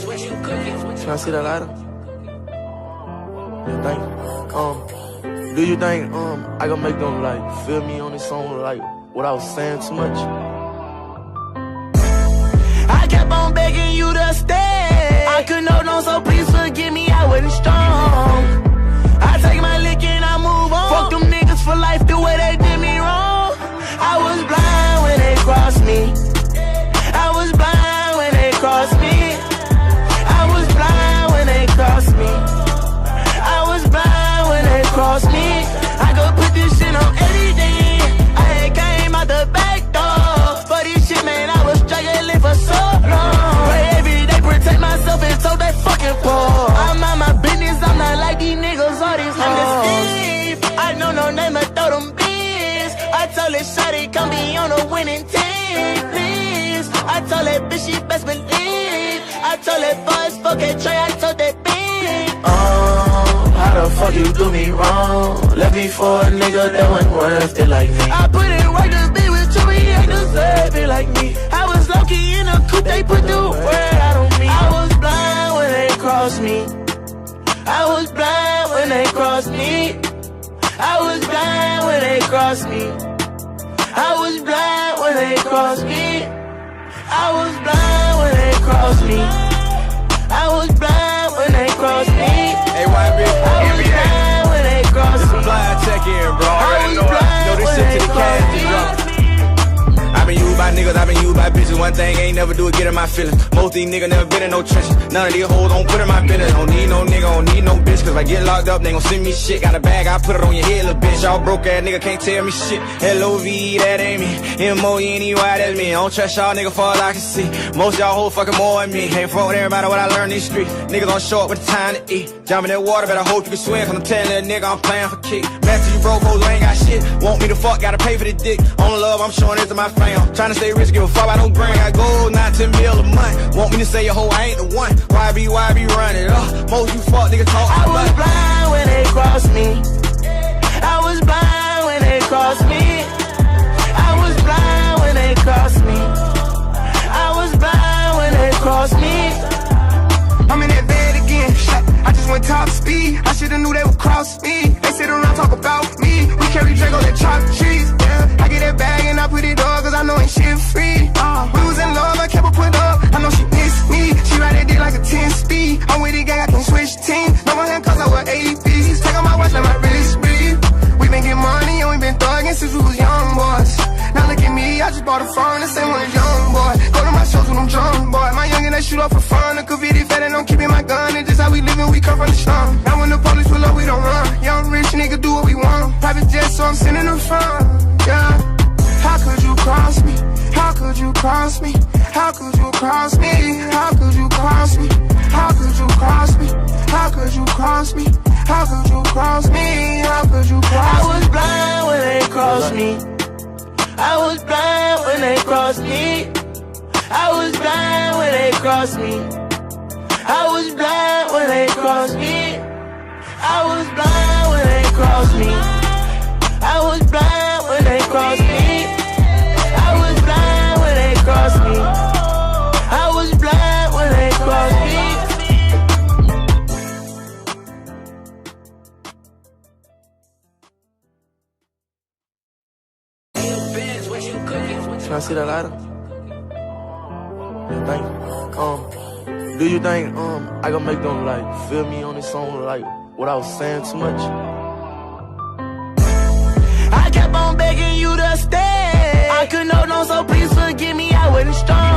Can I see that lighter? Do you think I can make them like feel me on this song like without saying too much? I kept on begging you to stay. I couldn't hold on, so please forgive me, I wasn't strong. I take my lick and I move on. Fuck them niggas for life the way they did me wrong. I was blind when they crossed me. I was blind when they crossed me. I was blind when they crossed me. I was blind when they crossed me. I could put this shit on anything. I had came out the back door. For this shit, man, I was struggling for so long. But every day protect myself and told that fucking poor. I'm on my business, I'm not like these niggas, all these hoes. I'm the Steve, I know no name, I throw them bees. I told her shawty, come be on a winning team, please. I told that bitch she best believe. I told that boys fuck it, Trey, I told that bitch. How the fuck you do me wrong? Left me for a nigga that wasn't worth it like me. I put it right to be with you, he ain't deserve it like me. I was low-key in a coupe, they put the word out on me. I was blind when they crossed me. I was blind when they crossed me. I was blind when they crossed me. I was blind when they crossed me. I was blind when they crossed me. I was blind when they crossed me. Hey, YB, NBA. When they crossed me. Blind check in, bro. I already know this shit to the cash is drunk. I been used by niggas, I been used by bitches. One thing ain't never do it, get in my feelings. Most of these niggas never been in no trenches. None of these hoes don't put in my business. Don't need no nigga, don't need no bitch. Cause if I get locked up, they gon' send me shit. Got a bag, I put it on your head, little bitch. Y'all broke ass nigga can't tell me shit. L-O-V, that ain't me. M-O-N-E-Y, that's me. I don't trust y'all nigga for all I can see. Most y'all hoes fucking more than me. Can't fuck with everybody what I learned in these streets. Niggas don't show up with the time to eat. Jump in that water, better hope you can swim. Cause I'm telling that nigga I'm playing for kick. Back to you broke hoes, I ain't got shit. Want me to fuck, gotta pay for the dick. Only love I'm showing is to my fam. Tryna stay rich, give a fuck, I don't bring. I gold, not 10 mil a month. Want me to say a hoe, I ain't the one. YB run it up. Most you fuck niggas talk. I was blind when they crossed me. I was blind when they crossed me. I was blind when they crossed me. I was blind when they crossed me. I'm in that bed again. I just went top speed. I shoulda knew they would cross me. They sit around talk about me. We carry Draco that chop trees. Yeah, I get that bag and I put it up cause I know ain't shit free. We was in love, I kept her put up. I know she missed me. She ride that dick like a 10 speed. I'm with the gang, I can switch teams. Know my hand cause I wear APs. Take on my watch, let my wrist breathe. We been getting money and we been thugging since we was young boys. Now look at me, I just bought a phone, the same one as young boy. Go to my shows with them drunk boy. My youngin' they shoot up for fun. The Cavity fat and I'm keeping my gun. And just how we living, we come from the slum. Now when the police pull up, we don't run. Young rich nigga do what we want. Private jet, so I'm sending them fun. Yeah. How could you cross me? How could you cross me? How could you cross me? How could you cross me? How could you cross me? How could you cross me? How could you cross me? How could you cross me? I was blind when they crossed me. I was blind when they crossed me. I was blind when they crossed me. I was blind when they crossed me. I was blind when they crossed me. I was blind when they crossed me. I was blind when they crossed me. I was blind when they crossed me. Can I see that lighter? Do you think I can make them like feel me on this song like without saying too much? I kept on begging you to stay. I couldn't hold on, so please forgive me, I wasn't strong.